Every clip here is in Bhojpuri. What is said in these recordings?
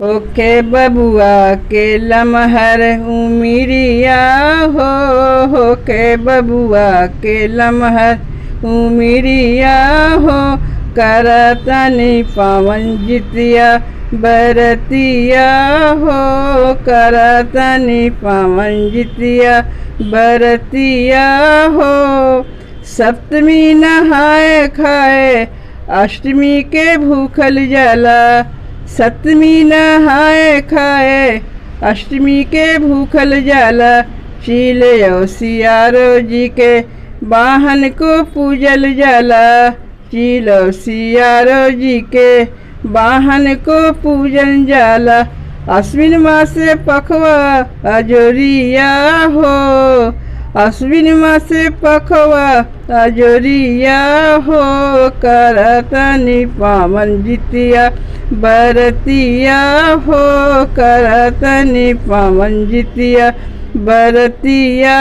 ओके बबुआ के लमहर उमिरिया हो के बबुआ के लमहर उमिरिया हो करतनि पावन जितिया बरतिया हो करतनि पावन जितिया बरतिया हो। सप्तमी नहाए खाए अष्टमी के भूखल जाला, सप्तमी नहाए खाए अष्टमी के भूखल जाला। चील सियारो जी के वाहन को पूजल जाला, चील सियारो जी के वाहन को पूजन जाला। अश्विन मास पखवा अजोरिया हो, अश्विन मास पखवा अजोरिया हो करतनि पावन जितिया बरतिया हो करतनि पावन जितिया बरतिया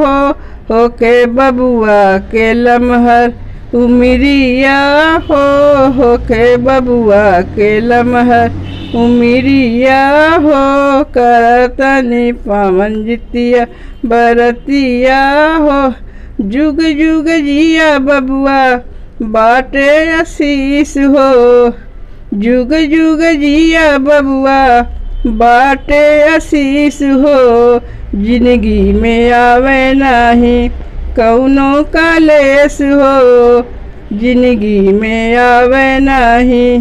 हो के बबुआ के लमहर उमिरिया हो के बबुआ के लमहर उमिरिया हो करतनि पावन जितिया बरतिया हो। जुग जुग जिया बबुआ बाटे आशीष हो, जुग जुग जिया बबुआ बाटे आशीष हो। जिंदगी में आवे नाही कौनो कलेश हो, जिंदगी में आवे नाही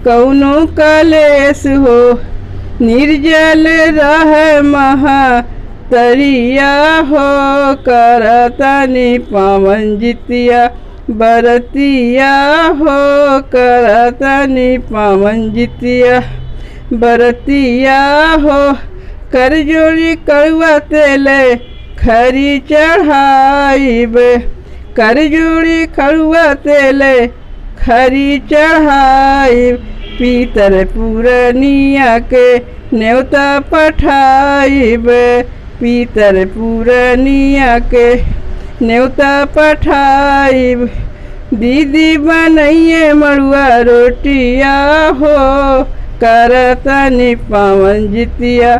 कौनो कलेश हो। निर्जल रह महा तरिया हो करतनि पावन जितिया बरतिया हो करतनि पावन जितिया बरतिया हो। कर जोड़ी कड़ुआ तेले खरी चढ़ाइब, कर जोड़ी कड़ुआ तेले खरी चढ़ाइब। पीतर पूरनिया के न्योता पठाइब, पीतर पूरनिया के न्योता पठाइब। दीदी बनइए मड़ुआ रोटिया हो करतनि पावन जितिया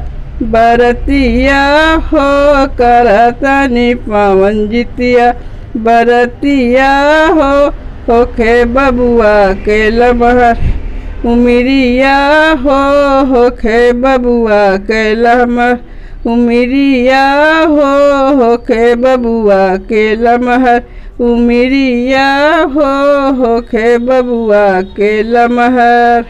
बरतिया हो करतनि पावन जितिया बरतिया हो के बबुआ के लमहर उमिरिया हो के बबुआ के लमहर उमिरिया हो के बबुआ के लमहर उमिरिया हो के बबुआ के लमहर।